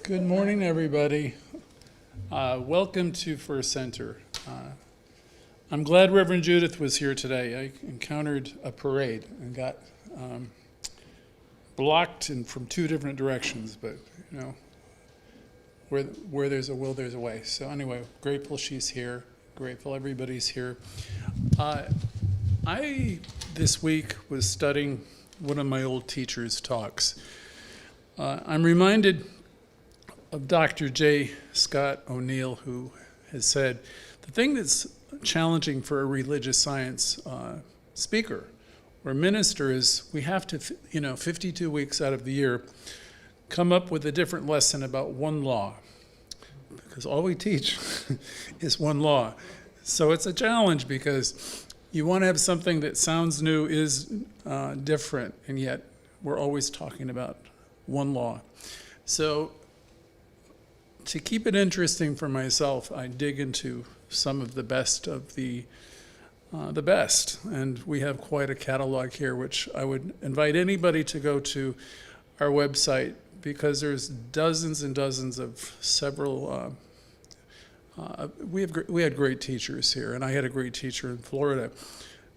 Good morning, everybody. Welcome to First Center. I'm glad Reverend Judith was here today. I encountered a parade and got blocked from two different directions, but you know, where there's a will, there's a way. So anyway, grateful she's here. Grateful everybody's here. I this week was studying one of my old teacher's talks. I'm reminded of Dr. J. Scott O'Neill, who has said, the thing that's challenging for a religious science speaker or minister is we have to, 52 weeks out of the year, come up with a different lesson about one law, because all we teach is one law. So it's a challenge because you want to have something that sounds new, is different, and yet we're always talking about one law. So to keep it interesting for myself, I dig into some of the best of the best. And we have quite a catalog here, which I would invite anybody to go to our website, because there's dozens and dozens of several. We had great teachers here, and I had a great teacher in Florida.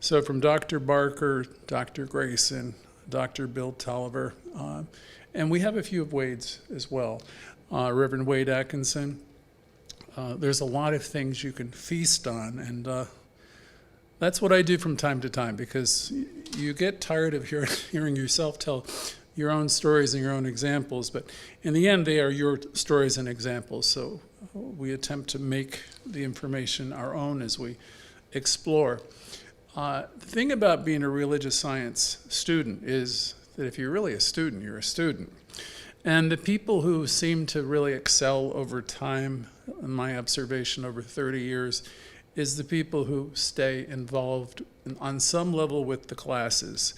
So from Dr. Barker, Dr. Grayson, Dr. Bill Tolliver, and we have a few of Wade's as well. Rev Wade Adkisson. There's a lot of things you can feast on, and that's what I do from time to time, because you get tired of hearing yourself tell your own stories and your own examples, but in the end they are your stories and examples, so we attempt to make the information our own as we explore. The thing about being a religious science student is that if you're really a student, you're a student. And the people who seem to really excel over time, in my observation over 30 years, is the people who stay involved on some level with the classes.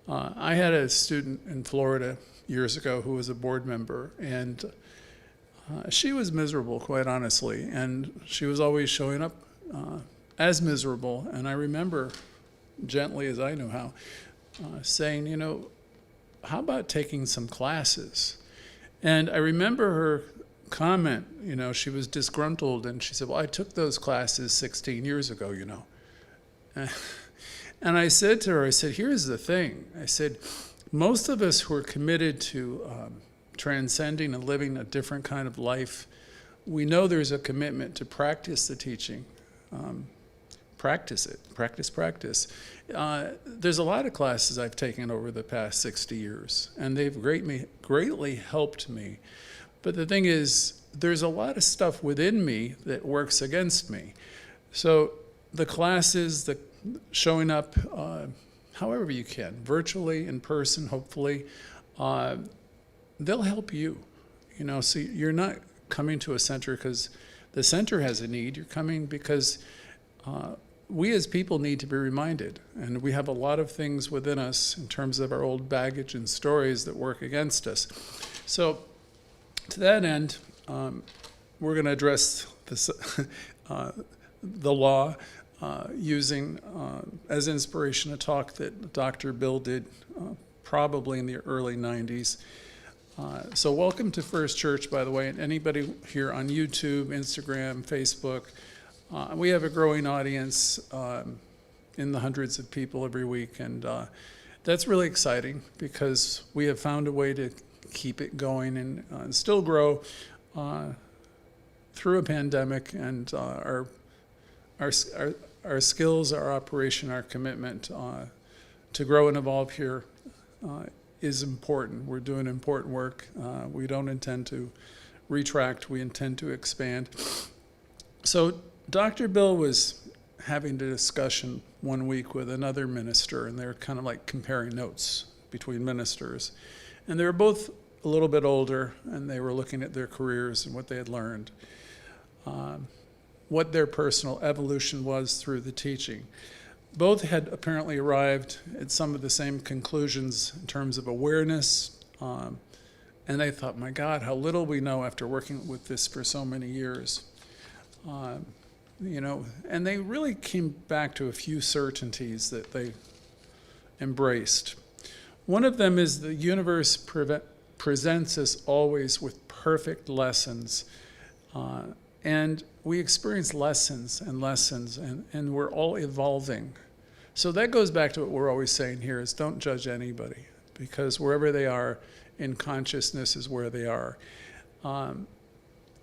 I had a student in Florida years ago who was a board member, and she was miserable, quite honestly, and she was always showing up as miserable. And I remember, gently as I knew how, saying, how about taking some classes? And I remember her comment, she was disgruntled, and she said, well, I took those classes 16 years ago, And I said to her, here's the thing. I said, most of us who are committed to transcending and living a different kind of life, we know there's a commitment to practice the teaching. Practice it, practice. There's a lot of classes I've taken over the past 60 years, and they've greatly helped me. But the thing is, there's a lot of stuff within me that works against me. So the classes, the showing up however you can, virtually, in person, hopefully, they'll help you. So you're not coming to a center because the center has a need. You're coming because we as people need to be reminded, and we have a lot of things within us in terms of our old baggage and stories that work against us. So to that end, we're going to address this, the law using as inspiration a talk that Dr. Bill did probably in the early 90s. So welcome to First Church, by the way, and anybody here on YouTube, Instagram, Facebook. We have a growing audience in the hundreds of people every week, and that's really exciting because we have found a way to keep it going and still grow through a pandemic, and our skills, our operation, our commitment to grow and evolve here is important. We're doing important work. We don't intend to retract, we intend to expand. So Dr. Bill was having a discussion one week with another minister, and they're kind of like comparing notes between ministers. And they were both a little bit older, and they were looking at their careers and what they had learned, what their personal evolution was through the teaching. Both had apparently arrived at some of the same conclusions in terms of awareness, and they thought, my God, how little we know after working with this for so many years. And they really came back to a few certainties that they embraced. One of them is the universe presents us always with perfect lessons. And we experience lessons, and we're all evolving. So that goes back to what we're always saying here is don't judge anybody, because wherever they are in consciousness is where they are.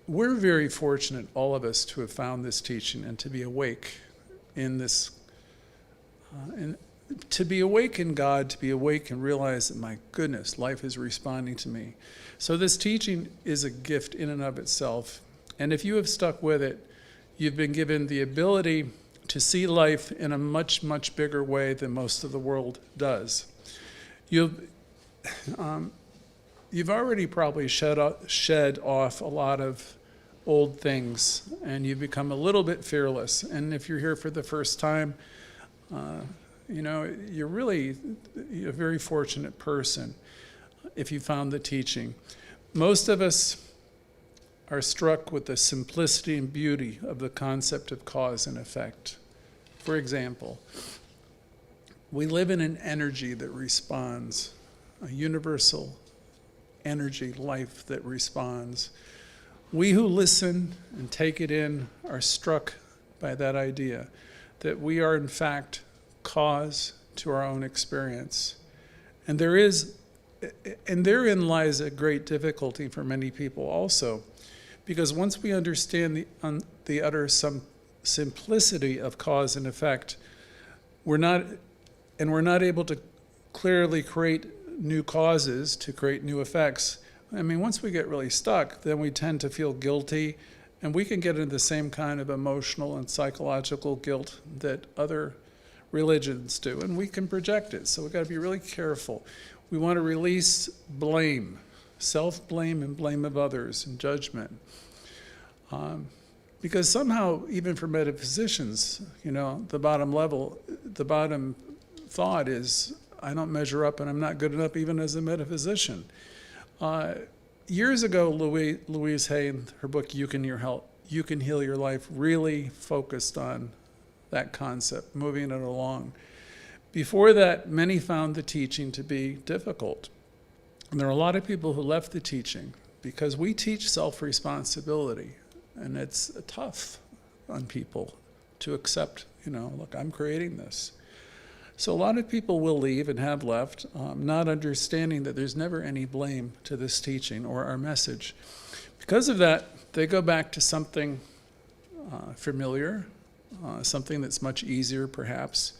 We're very fortunate, all of us, to have found this teaching and to be awake in this, and to be awake in God, to be awake and realize that, my goodness, life is responding to me. So this teaching is a gift in and of itself. And if you have stuck with it, you've been given the ability to see life in a much, much bigger way than most of the world does. You've already probably shed off a lot of old things, and you've become a little bit fearless. And if you're here for the first time, you're really a very fortunate person if you found the teaching. Most of us are struck with the simplicity and beauty of the concept of cause and effect. For example, we live in an energy that responds, a universal energy, life that responds. We who listen and take it in are struck by that idea that we are in fact cause to our own experience. And therein lies a great difficulty for many people also, because once we understand the utter simplicity of cause and effect, we're not able to clearly create new causes to create new effects. I mean, once we get really stuck, then we tend to feel guilty, and we can get into the same kind of emotional and psychological guilt that other religions do, and we can project it. So we've got to be really careful. We want to release blame, self-blame and blame of others, and judgment. Because somehow, even for metaphysicians, the bottom thought is, I don't measure up and I'm not good enough even as a metaphysician. Years ago, Louise Hay, in her book, You Can Heal Your Life, really focused on that concept, moving it along. Before that, many found the teaching to be difficult. And there are a lot of people who left the teaching because we teach self-responsibility, and it's tough on people to accept, look, I'm creating this. So a lot of people will leave and have left, not understanding that there's never any blame to this teaching or our message. Because of that, they go back to something familiar, something that's much easier perhaps,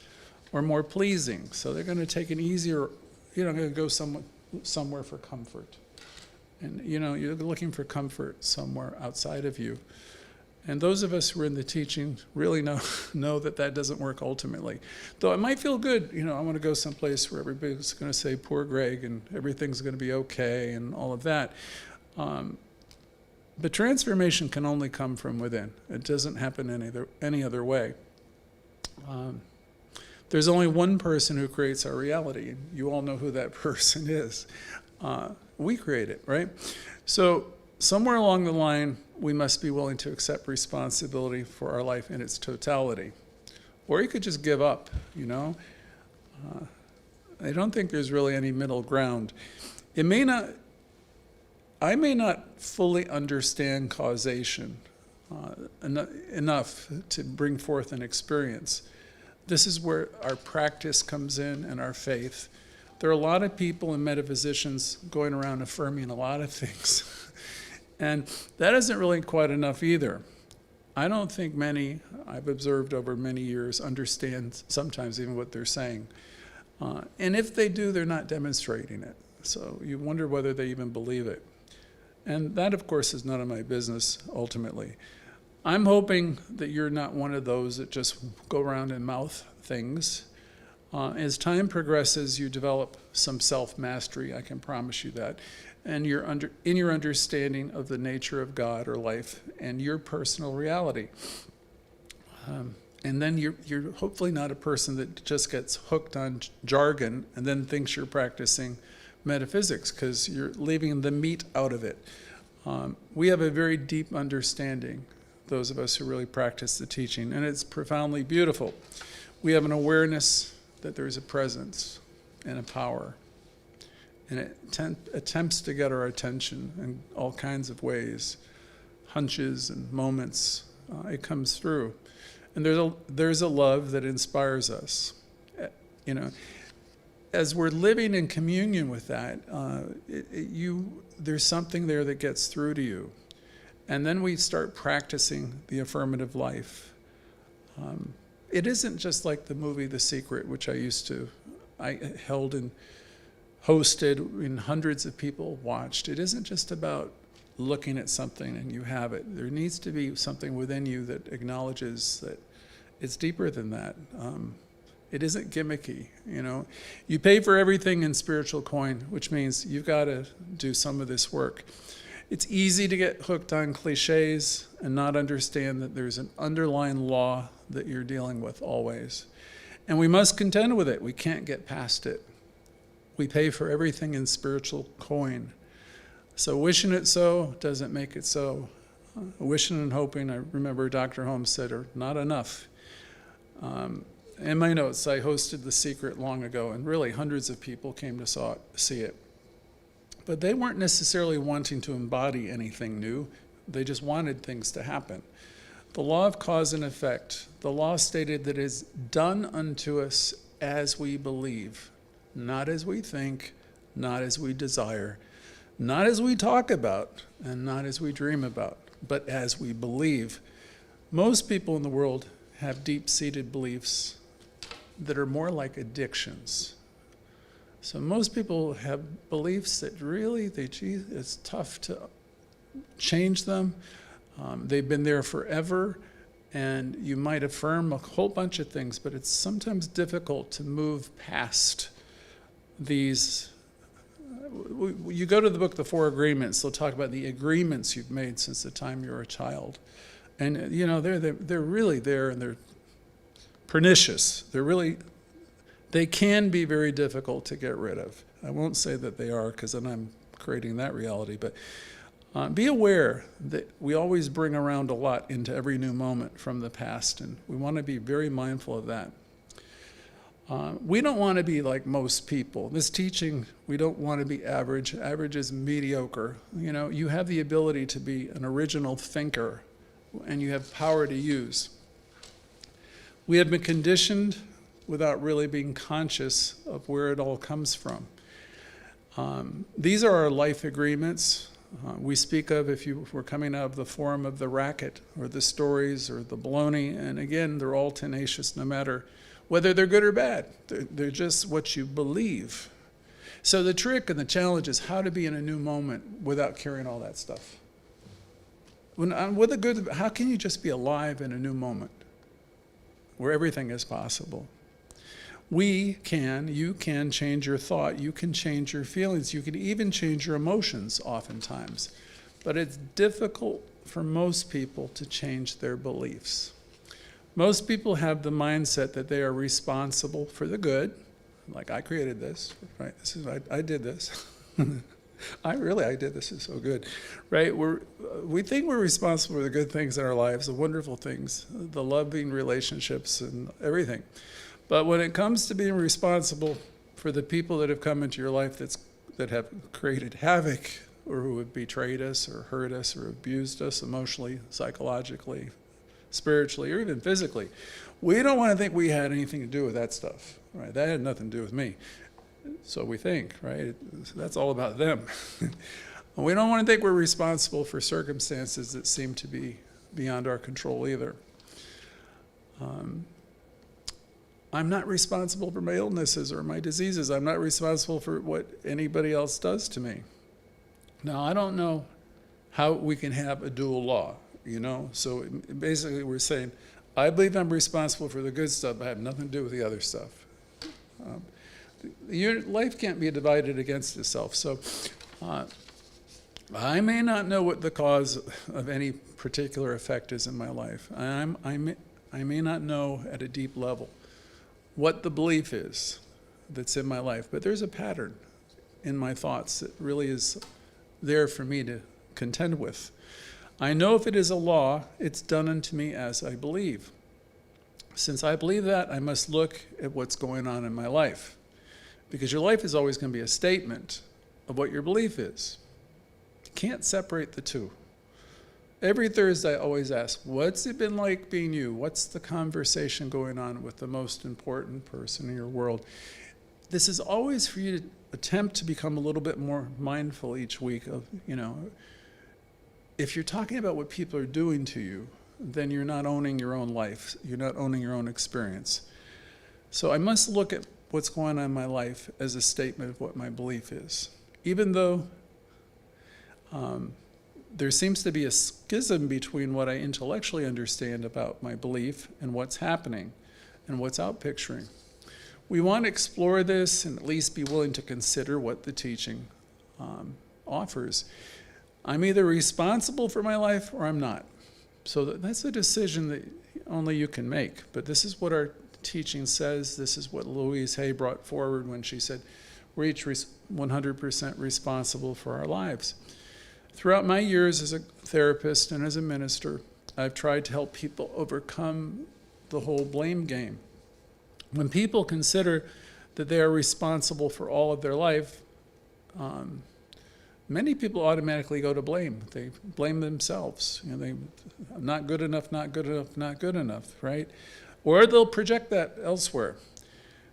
or more pleasing. So they're going to take an easier, going to go somewhere for comfort. And you're looking for comfort somewhere outside of you. And those of us who are in the teaching really know that doesn't work ultimately. Though it might feel good, I want to go someplace where everybody's going to say, poor Greg, and everything's going to be okay, and all of that. But transformation can only come from within. It doesn't happen any other way. There's only one person who creates our reality. You all know who that person is. We create it, right? So somewhere along the line, we must be willing to accept responsibility for our life in its totality. Or you could just give up, I don't think there's really any middle ground. I may not fully understand causation enough to bring forth an experience. This is where our practice comes in and our faith. There are a lot of people and metaphysicians going around affirming a lot of things. And that isn't really quite enough either. I don't think many, I've observed over many years, understand sometimes even what they're saying. And if they do, they're not demonstrating it. So you wonder whether they even believe it. And that, of course, is none of my business, ultimately. I'm hoping that you're not one of those that just go around and mouth things. As time progresses, you develop some self-mastery, I can promise you that. And in your understanding of the nature of God or life and your personal reality. And then you're hopefully not a person that just gets hooked on jargon and then thinks you're practicing metaphysics, because you're leaving the meat out of it. We have a very deep understanding, those of us who really practice the teaching, and it's profoundly beautiful. We have an awareness that there is a presence and a power. and it attempts to get our attention in all kinds of ways, hunches and moments. It comes through, and there's a love that inspires us. You know, as we're living in communion with that, there's something there that gets through to you, and then we start practicing the affirmative life. It isn't just like the movie The Secret, which I held and hosted, and hundreds of people watched. It isn't just about looking at something and you have it. There needs to be something within you that acknowledges that it's deeper than that. It isn't gimmicky, you know. You pay for everything in spiritual coin, which means you've got to do some of this work. It's easy to get hooked on cliches and not understand that there's an underlying law that you're dealing with always. And we must contend with it. We can't get past it. We pay for everything in spiritual coin. So wishing it so doesn't make it so. Wishing and hoping, I remember Dr. Holmes said, are not enough. In my notes, I hosted The Secret long ago, and really hundreds of people came to see it. But they weren't necessarily wanting to embody anything new. They just wanted things to happen. The law of cause and effect, the law stated that it is done unto us as we believe, not as we think, not as we desire, not as we talk about, and not as we dream about, but as we believe. Most people in the world have deep-seated beliefs that are more like addictions. So most people have beliefs that really, it's tough to change them. They've been there forever, and you might affirm a whole bunch of things, but it's sometimes difficult to move past these. You go to the book, The Four Agreements, they'll talk about the agreements you've made since the time you were a child. And, you know, they're really there, and they're pernicious. They can be very difficult to get rid of. I won't say that they are, because then I'm creating that reality, but be aware that we always bring around a lot into every new moment from the past, and we want to be very mindful of that. We don't want to be like most people. This teaching, we don't want to be average. Average is mediocre. You know, you have the ability to be an original thinker, and you have power to use. We have been conditioned without really being conscious of where it all comes from. These are our life agreements. We speak of, if we're coming out of the form of the racket or the stories or the baloney, and again, they're all tenacious no matter whether they're good or bad. They're just what you believe. So the trick and the challenge is how to be in a new moment without carrying all that stuff. How can you just be alive in a new moment where everything is possible? You can change your thought, you can change your feelings, you can even change your emotions oftentimes. But it's difficult for most people to change their beliefs. Most people have the mindset that they are responsible for the good, like I created this, right? I did this. I did this, is so good, right? We think we're responsible for the good things in our lives, the wonderful things, the loving relationships and everything. But when it comes to being responsible for the people that have come into your life that have created havoc, or who have betrayed us or hurt us or abused us emotionally, psychologically, spiritually, or even physically, we don't want to think we had anything to do with that stuff, right? That had nothing to do with me. So we think, right? That's all about them. We don't want to think we're responsible for circumstances that seem to be beyond our control either. I'm not responsible for my illnesses or my diseases. I'm not responsible for what anybody else does to me. Now, I don't know how we can have a dual law, you know? So basically we're saying, I believe I'm responsible for the good stuff, but I have nothing to do with the other stuff. Your life can't be divided against itself. So I may not know what the cause of any particular effect is in my life. I may not know at a deep level what the belief is that's in my life, but there's a pattern in my thoughts that really is there for me to contend with. I know if it is a law, it's done unto me as I believe. Since I believe that, I must look at what's going on in my life. Because your life is always going to be a statement of what your belief is. You can't separate the two. Every Thursday, I always ask, what's it been like being you? What's the conversation going on with the most important person in your world? This is always for you to attempt to become a little bit more mindful each week of, if you're talking about what people are doing to you, then you're not owning your own life. You're not owning your own experience. So I must look at what's going on in my life as a statement of what my belief is. Even though there seems to be a schism between what I intellectually understand about my belief and what's happening and what's out picturing. We want to explore this and at least be willing to consider what the teaching offers. I'm either responsible for my life or I'm not. So that's a decision that only you can make. But this is what our teaching says. This is what Louise Hay brought forward when she said, we're each 100% responsible for our lives. Throughout my years as a therapist and as a minister, I've tried to help people overcome the whole blame game. When people consider that they are responsible for all of their life, many people automatically go to blame. They blame themselves. I'm not good enough, not good enough, not good enough, right? Or they'll project that elsewhere.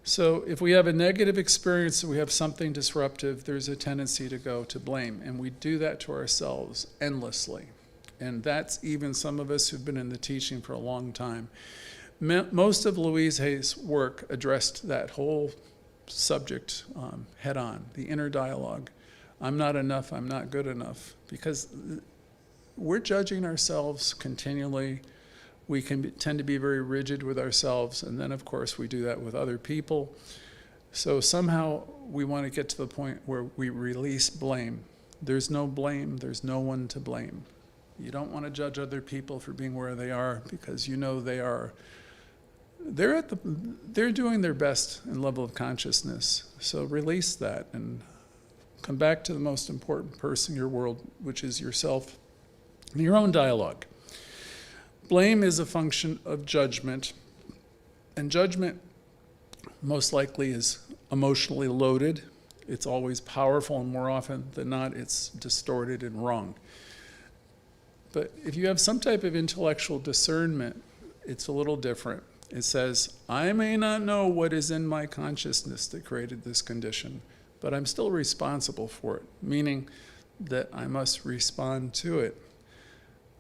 So if we have a negative experience, we have something disruptive, there's a tendency to go to blame. And we do that to ourselves endlessly. And that's even some of us who've been in the teaching for a long time. Most of Louise Hay's work addressed that whole subject head on, the inner dialogue. I'm not enough, I'm not good enough. Because we're judging ourselves continually. We can tend to be very rigid with ourselves, and then, of course, we do that with other people. So somehow we want to get to the point where we release blame. There's no blame. There's no one to blame. You don't want to judge other people for being where they are because you know they're doing their best in level of consciousness. So release that and come back to the most important person in your world, which is yourself and your own dialogue. Blame is a function of judgment, and judgment most likely is emotionally loaded. It's always powerful, and more often than not, it's distorted and wrong. But if you have some type of intellectual discernment, it's a little different. It says, I may not know what is in my consciousness that created this condition, but I'm still responsible for it, meaning that I must respond to it.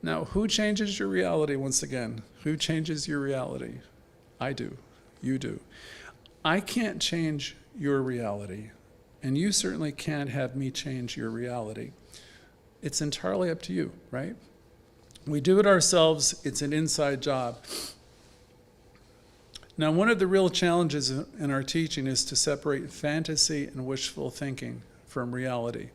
Now, who changes your reality once again? Who changes your reality? I do. You do. I can't change your reality, and you certainly can't have me change your reality. It's entirely up to you, right? We do it ourselves. It's an inside job. Now, one of the real challenges in our teaching is to separate fantasy and wishful thinking from reality.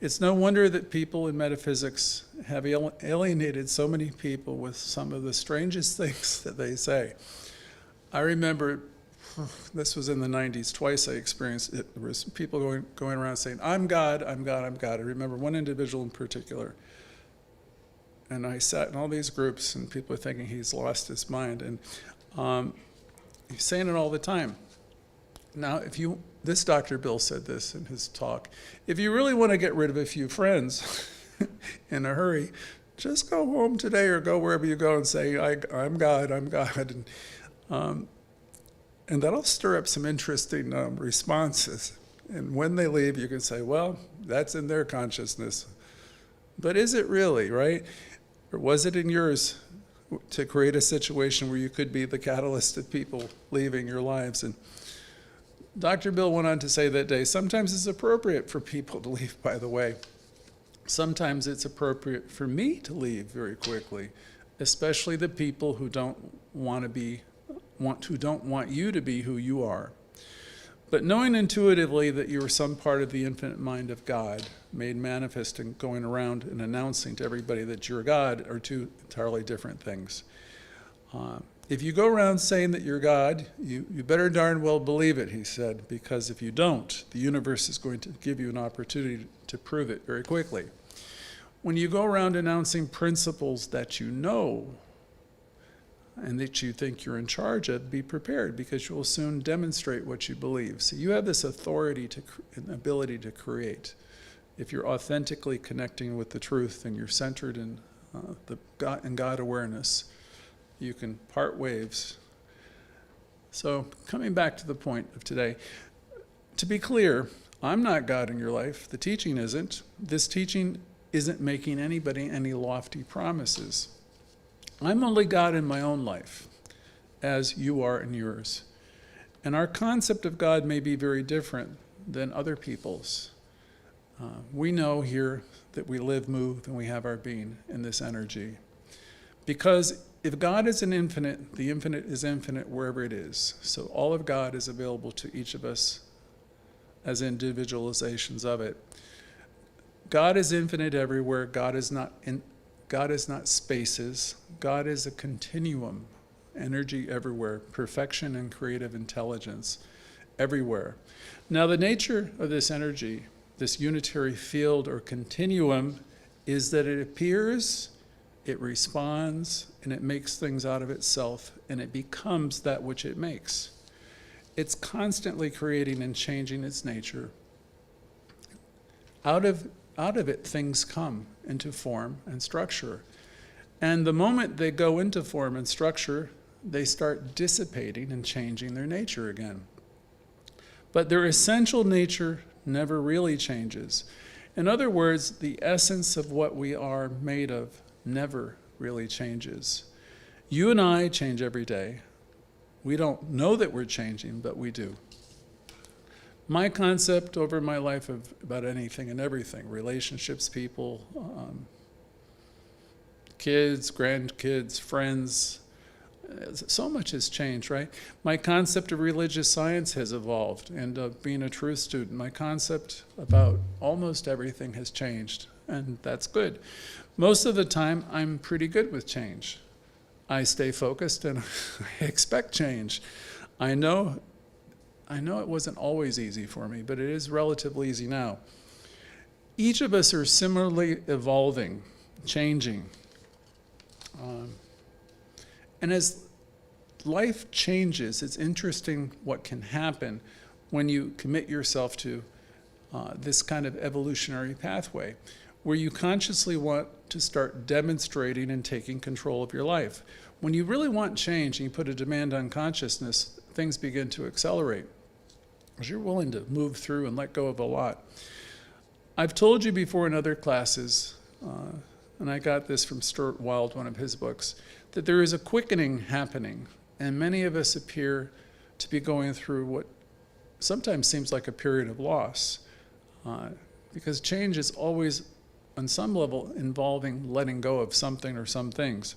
It's no wonder that people in metaphysics have alienated so many people with some of the strangest things that they say. I remember, this was in the 90s, twice I experienced it. There was people going around saying, I'm God, I'm God, I'm God. I remember one individual in particular. And I sat in all these groups, and people are thinking he's lost his mind. And he's saying it all the time. Now, this Dr. Bill said this in his talk, if you really want to get rid of a few friends in a hurry, just go home today or go wherever you go and say, I'm God, I'm God. And that'll stir up some interesting responses. And when they leave, you can say, well, that's in their consciousness. But is it really, right? Or was it in yours to create a situation where you could be the catalyst of people leaving your lives? And Dr. Bill went on to say that day, sometimes it's appropriate for people to leave, by the way. Sometimes it's appropriate for me to leave very quickly, especially the people who don't want you to be who you are. But knowing intuitively that you are some part of the infinite mind of God, made manifest and going around and announcing to everybody that you're God, are two entirely different things. If you go around saying that you're God, you better darn well believe it, he said, because if you don't, the universe is going to give you an opportunity to prove it very quickly. When you go around announcing principles that you know, and that you think you're in charge of, be prepared, because you will soon demonstrate what you believe. So you have this authority and ability to create. If you're authentically connecting with the truth and you're centered in God awareness, you can part waves. So coming back to the point of today, to be clear, I'm not God in your life. The teaching isn't. This teaching isn't making anybody any lofty promises. I'm only God in my own life, as you are in yours. And our concept of God may be very different than other people's. We know here that we live, move, and we have our being in this energy. Because if God is an infinite, the infinite is infinite wherever it is. So all of God is available to each of us as individualizations of it. God is infinite everywhere. God is not spaces. God is a continuum, energy everywhere, perfection and creative intelligence everywhere. Now the nature of this energy, this unitary field or continuum, is that it appears, it responds, and it makes things out of itself, and it becomes that which it makes. It's constantly creating and changing its nature. Out of it, things come into form and structure. And the moment they go into form and structure, they start dissipating and changing their nature again. But their essential nature never really changes. In other words, the essence of what we are made of never really changes. You and I change every day. We don't know that we're changing, but we do. My concept over my life about anything and everything, relationships, people, kids, grandkids, friends, so much has changed, right? My concept of religious science has evolved, and of being a truth student, my concept about almost everything has changed, and that's good. Most of the time, I'm pretty good with change. I stay focused and I expect change. I know it wasn't always easy for me, but it is relatively easy now. Each of us are similarly evolving, changing. And as life changes, it's interesting what can happen when you commit yourself to this kind of evolutionary pathway, where you consciously want to start demonstrating and taking control of your life. When you really want change and you put a demand on consciousness, things begin to accelerate, because you're willing to move through and let go of a lot. I've told you before in other classes, and I got this from Stuart Wilde, one of his books, that there is a quickening happening, and many of us appear to be going through what sometimes seems like a period of loss, because change is always, on some level, involving letting go of something or some things.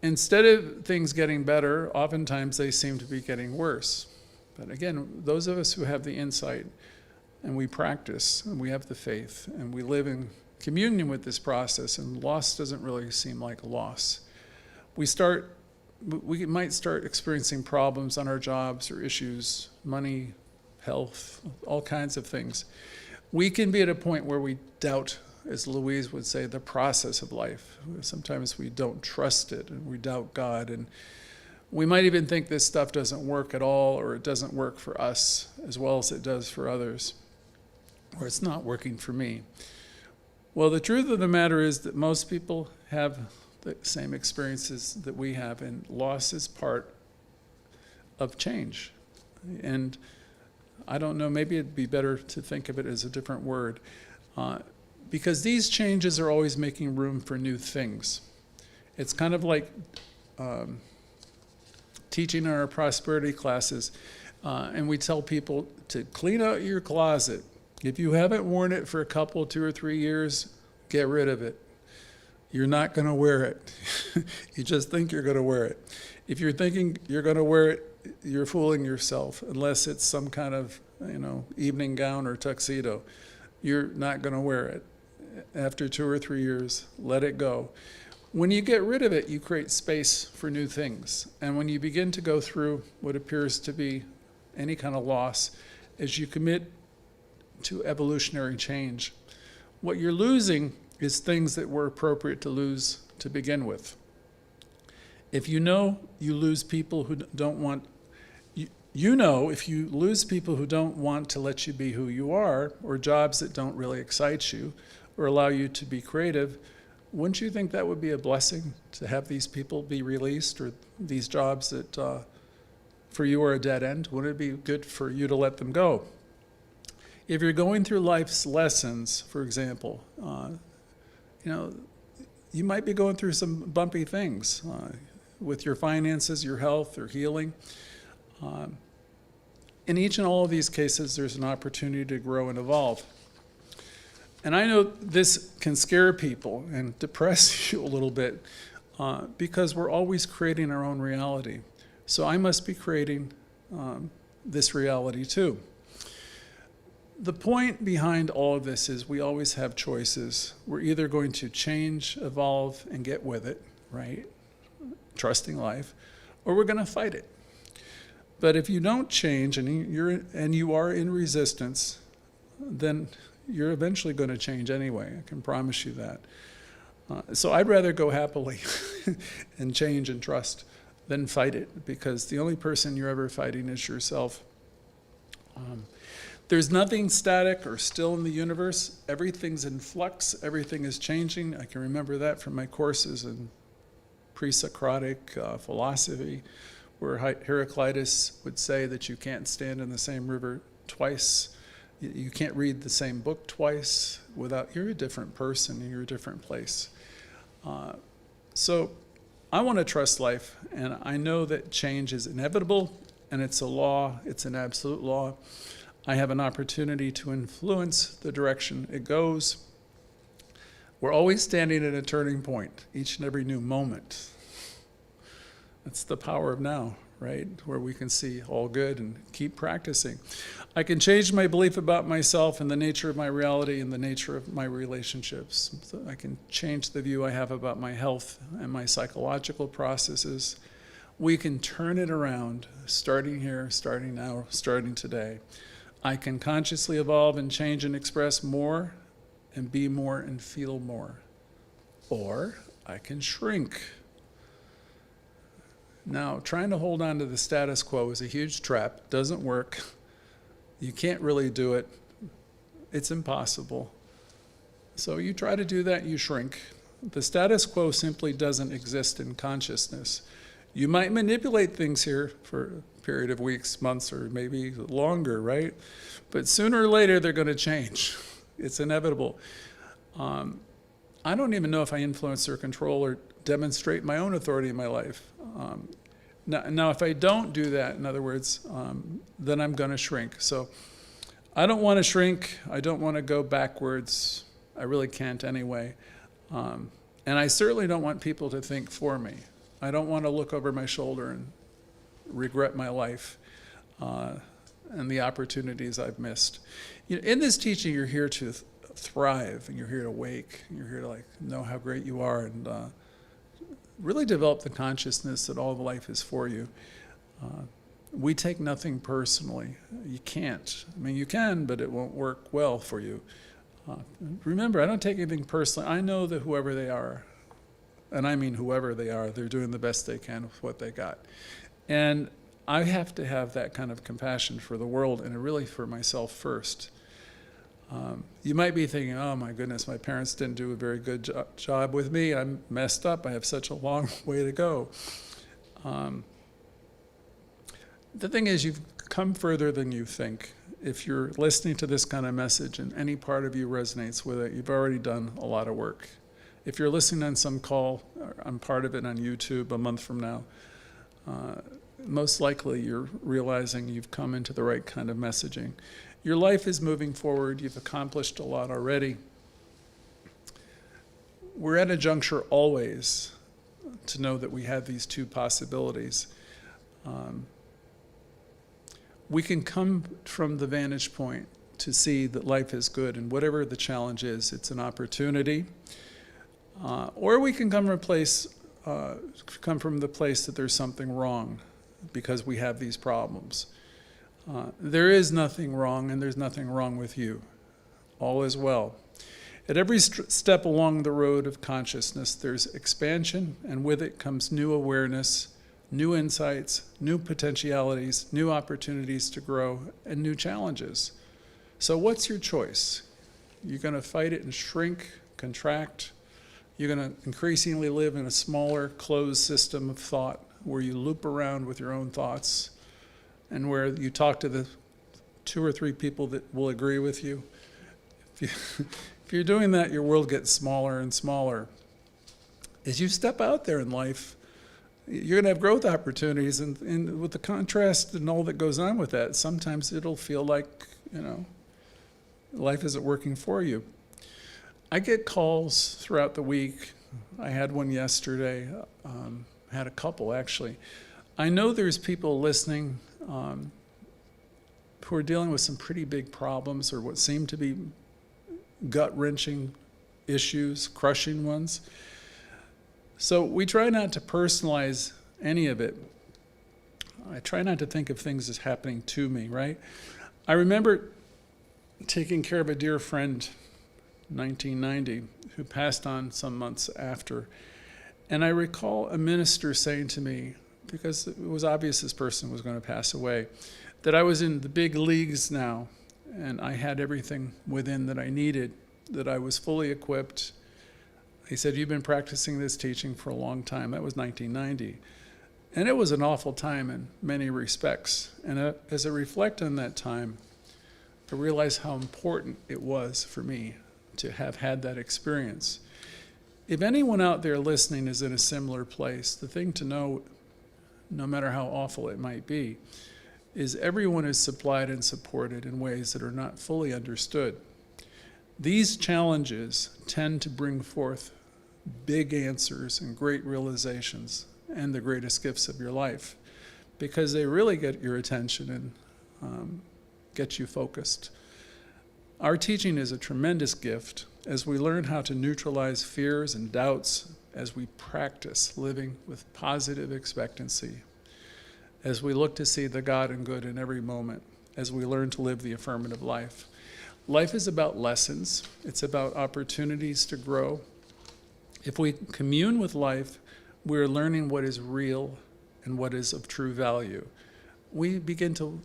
Instead of things getting better, oftentimes they seem to be getting worse. But again, those of us who have the insight, and we practice, and we have the faith, and we live in communion with this process, and loss doesn't really seem like a loss. We might start experiencing problems on our jobs or issues, money, health, all kinds of things. We can be at a point where we doubt, as Louise would say, the process of life. Sometimes we don't trust it, and we doubt God, and we might even think this stuff doesn't work at all, or it doesn't work for us as well as it does for others, or it's not working for me. Well, the truth of the matter is that most people have the same experiences that we have, and loss is part of change. And I don't know, maybe it'd be better to think of it as a different word, because these changes are always making room for new things. It's kind of like teaching in our prosperity classes, and we tell people to clean out your closet. If you haven't worn it for a couple, 2 or 3 years, get rid of it. You're not going to wear it. You just think you're going to wear it. If you're thinking you're going to wear it, you're fooling yourself, unless it's some kind of, evening gown or tuxedo. You're not going to wear it. After 2 or 3 years, let it go. When you get rid of it, you create space for new things. And when you begin to go through what appears to be any kind of loss, as you commit to evolutionary change, what you're losing is things that were appropriate to lose to begin with. If you know you lose people who don't want, you know if you lose people who don't want to let you be who you are, or jobs that don't really excite you or allow you to be creative, wouldn't you think that would be a blessing to have these people be released, or these jobs that for you are a dead end? Wouldn't it be good for you to let them go? If you're going through life's lessons, for example, you might be going through some bumpy things with your finances, your health, or healing. In each and all of these cases, there's an opportunity to grow and evolve. And I know this can scare people and depress you a little bit because we're always creating our own reality. So I must be creating this reality too. The point behind all of this is we always have choices. We're either going to change, evolve, and get with it, right? Trusting life, or we're going to fight it. But if you don't change and you are in resistance, then you're eventually going to change anyway. I can promise you that. So I'd rather go happily and change and trust than fight it, because the only person you're ever fighting is yourself. There's nothing static or still in the universe. Everything's in flux. Everything is changing. I can remember that from my courses in pre-Socratic philosophy, where Heraclitus would say that you can't stand in the same river twice. You can't read the same book twice without, you're a different person and you're a different place. So I want to trust life, and I know that change is inevitable, and it's a law, it's an absolute law. I have an opportunity to influence the direction it goes. We're always standing at a turning point, each and every new moment. That's the power of now, right? Where we can see all good and keep practicing. I can change my belief about myself and the nature of my reality and the nature of my relationships. So I can change the view I have about my health and my psychological processes. We can turn it around, starting here, starting now, starting today. I can consciously evolve and change and express more and be more and feel more. Or I can shrink. Now, trying to hold on to the status quo is a huge trap. Doesn't work. You can't really do it. It's impossible. So you try to do that, you shrink. The status quo simply doesn't exist in consciousness. You might manipulate things here for a period of weeks, months, or maybe longer, right? But sooner or later, they're going to change. It's inevitable. I don't even know if I influence or control or demonstrate my own authority in my life. Now, if I don't do that, in other words, then I'm going to shrink. So I don't want to shrink. I don't want to go backwards. I really can't anyway. And I certainly don't want people to think for me. I don't want to look over my shoulder and regret my life and the opportunities I've missed. In this teaching, you're here to thrive, and you're here to wake, and you're here to know how great you are, and really develop the consciousness that all of life is for you. We take nothing personally. You can't. I mean, you can, but it won't work well for you. Remember, I don't take anything personally. I know that whoever they are, and I mean whoever they are, they're doing the best they can with what they got. And I have to have that kind of compassion for the world, and really for myself first. You might be thinking, oh my goodness, my parents didn't do a very good job with me. I'm messed up. I have such a long way to go. The thing is, you've come further than you think. If you're listening to this kind of message and any part of you resonates with it, you've already done a lot of work. If you're listening on some call, I'm part of it on YouTube a month from now, most likely you're realizing you've come into the right kind of messaging. Your life is moving forward. You've accomplished a lot already. We're at a juncture always to know that we have these two possibilities. We can come from the vantage point to see that life is good, and whatever the challenge is, it's an opportunity. Or we can come from the place that there's something wrong because we have these problems. There is nothing wrong, and there's nothing wrong with you. All is well. At every step along the road of consciousness, there's expansion, and with it comes new awareness, new insights, new potentialities, new opportunities to grow, and new challenges. So what's your choice? You're going to fight it and shrink, contract. You're going to increasingly live in a smaller, closed system of thought where you loop around with your own thoughts and where you talk to the 2 or 3 people that will agree with you. If you're doing that, your world gets smaller and smaller. As you step out there in life, you're going to have growth opportunities, and with the contrast and all that goes on with that, sometimes it'll feel like, life isn't working for you. I get calls throughout the week. I had one yesterday, had a couple actually. I know there's people listening who are dealing with some pretty big problems or what seem to be gut-wrenching issues, crushing ones. So we try not to personalize any of it. I try not to think of things as happening to me, right? I remember taking care of a dear friend, 1990, who passed on some months after. And I recall a minister saying to me, because it was obvious this person was going to pass away, that I was in the big leagues now, and I had everything within that I needed, that I was fully equipped. He said, "You've been practicing this teaching for a long time." That was 1990. And it was an awful time in many respects. And as I reflect on that time, I realize how important it was for me to have had that experience. If anyone out there listening is in a similar place, the thing to know, no matter how awful it might be, is everyone is supplied and supported in ways that are not fully understood. These challenges tend to bring forth big answers and great realizations and the greatest gifts of your life, because they really get your attention and get you focused. Our teaching is a tremendous gift as we learn how to neutralize fears and doubts, as we practice living with positive expectancy, as we look to see the God and good in every moment, as we learn to live the affirmative life. Life is about lessons. It's about opportunities to grow. If we commune with life, we're learning what is real and what is of true value. We begin to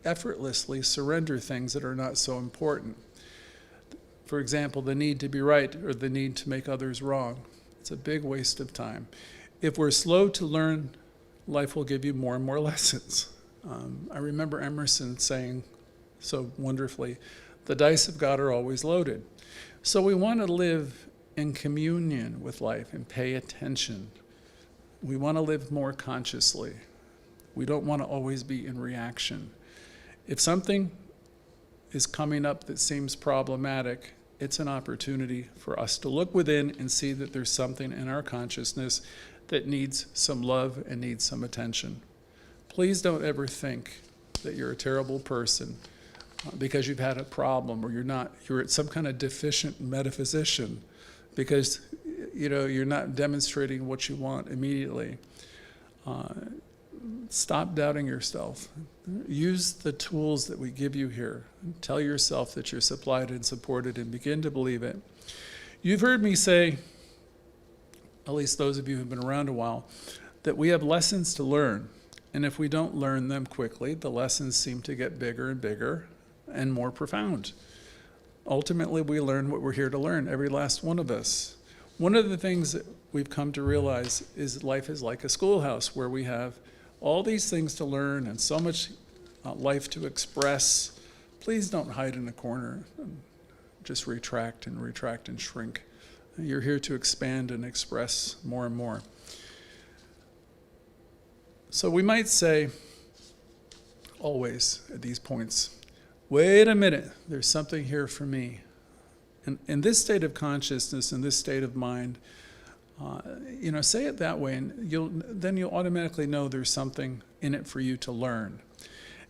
effortlessly surrender things that are not so important. For example, the need to be right or the need to make others wrong. It's a big waste of time. If we're slow to learn, life will give you more and more lessons. I remember Emerson saying so wonderfully, "The dice of God are always loaded." So we want to live in communion with life and pay attention. We want to live more consciously. We don't want to always be in reaction. If something is coming up that seems problematic, it's an opportunity for us to look within and see that there's something in our consciousness that needs some love and needs some attention. Please don't ever think that you're a terrible person because you've had a problem, or you're some kind of deficient metaphysician because you're not demonstrating what you want immediately. Stop doubting yourself. Use the tools that we give you here. Tell yourself that you're supplied and supported, and begin to believe it. You've heard me say, at least those of you who've been around a while, that we have lessons to learn. And if we don't learn them quickly, the lessons seem to get bigger and bigger and more profound. Ultimately, we learn what we're here to learn, every last one of us. One of the things that we've come to realize is life is like a schoolhouse where we have all these things to learn and so much life to express. Please don't hide in a corner and just retract and shrink. You're here to expand and express more and more. So we might say, always at these points, wait a minute, there's something here for me. And in this state of consciousness, in this state of mind, say it that way, and then you'll automatically know there's something in it for you to learn.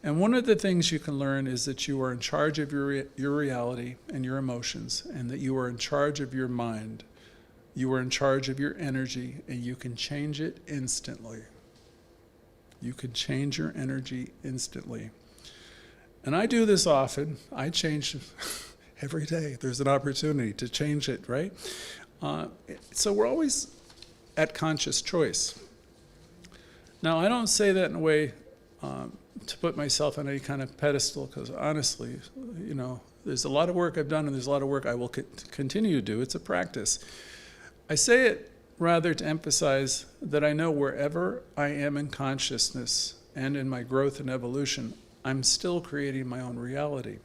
And one of the things you can learn is that you are in charge of your reality and your emotions, and that you are in charge of your mind. You are in charge of your energy, and you can change it instantly. You can change your energy instantly. And I do this often. I change Every day there's an opportunity to change it, right? So we're always at conscious choice. Now, I don't say that in a way to put myself on any kind of pedestal, because honestly, there's a lot of work I've done and there's a lot of work I will continue to do. It's a practice. I say it rather to emphasize that I know wherever I am in consciousness and in my growth and evolution, I'm still creating my own reality.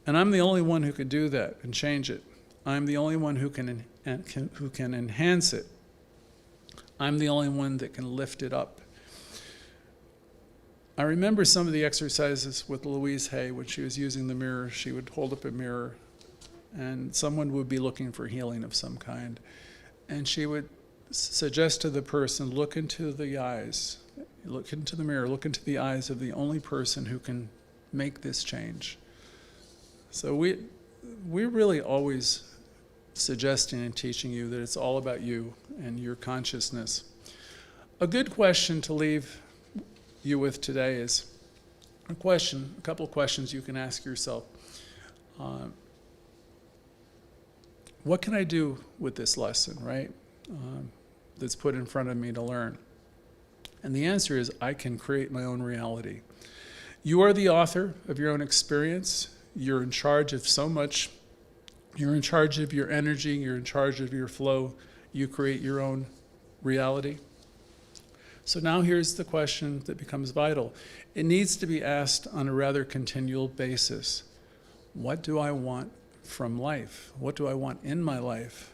And I'm the only one who can do that and change it. I'm the only one who can enhance it. I'm the only one that can lift it up. I remember some of the exercises with Louise when she was using the mirror. She would hold up a mirror and someone would be looking for healing of some kind. And she would suggest to the person, look into the eyes, look into the mirror, look into the eyes of the only person who can make this change. So we're really always suggesting and teaching you that it's all about you and your consciousness. A good question to leave you with today is a couple of questions you can ask yourself. What can I do with this lesson, right? That's put in front of me to learn. And the answer is, I can create my own reality. You are the author of your own experience. You're in charge of so much. You're in charge of your energy. You're in charge of your flow. You create your own reality. So now here's the question that becomes vital. It needs to be asked on a rather continual basis. What do I want from life? What do I want in my life?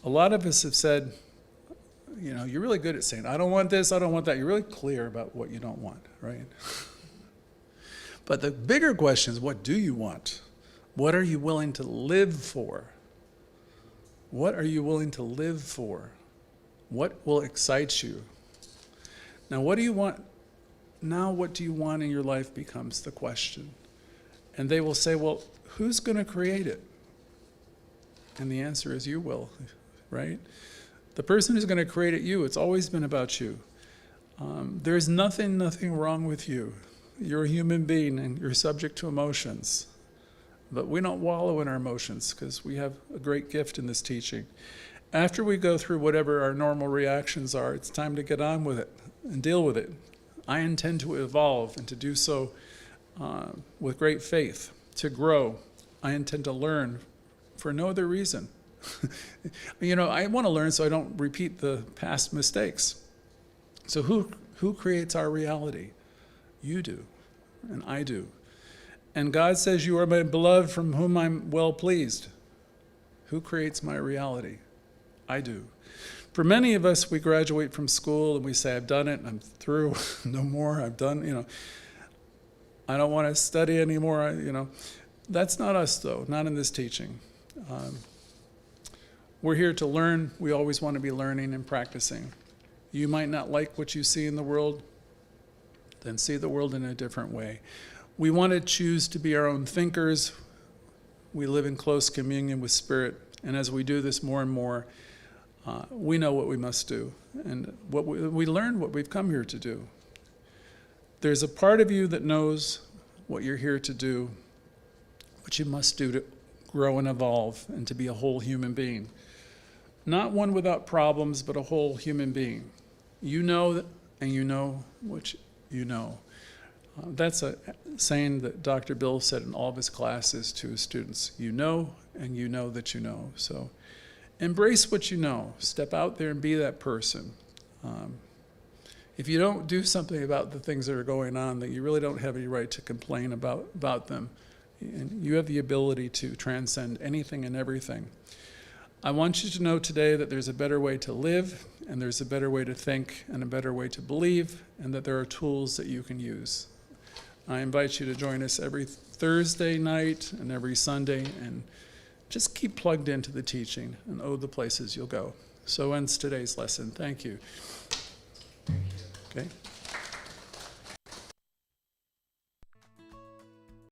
A lot of us have said, you're really good at saying, I don't want this, I don't want that. You're really clear about what you don't want, right? But the bigger question is, what do you want? What are you willing to live for? What are you willing to live for? What will excite you? Now, what do you want? Now, what do you want in your life becomes the question. And they will say, well, who's going to create it? And the answer is, you will, right? The person who's going to create it, you. It's always been about you. There's nothing wrong with you. You're a human being and you're subject to emotions. But we don't wallow in our emotions because we have a great gift in this teaching. After we go through whatever our normal reactions are, it's time to get on with it and deal with it. I intend to evolve and to do so with great faith, to grow. I intend to learn for no other reason. I want to learn so I don't repeat the past mistakes. So who creates our reality? You do, and I do. And God says, you are my beloved from whom I'm well pleased. Who creates my reality? I do. For many of us, we graduate from school and we say, I've done it, I'm through, no more, I've done, I don't want to study anymore, That's not us, though, not in this teaching. We're here to learn. We always want to be learning and practicing. You might not like what you see in the world, then see the world in a different way. We want to choose to be our own thinkers. We live in close communion with Spirit, and as we do this more and more, we know what we must do, and we learn what we've come here to do. There's a part of you that knows what you're here to do, what you must do to grow and evolve and to be a whole human being. Not one without problems, but a whole human being. You know that, and you know what you know. That's a saying that Dr. Bill said in all of his classes to his students. You know, and you know that you know. So embrace what you know. Step out there and be that person. If you don't do something about the things that are going on, then you really don't have any right to complain about them. And you have the ability to transcend anything and everything. I want you to know today that there's a better way to live, and there's a better way to think, and a better way to believe, and that there are tools that you can use. I invite you to join us every Thursday night and every Sunday, and just keep plugged into the teaching and the places you'll go. So ends today's lesson. Thank you. Okay.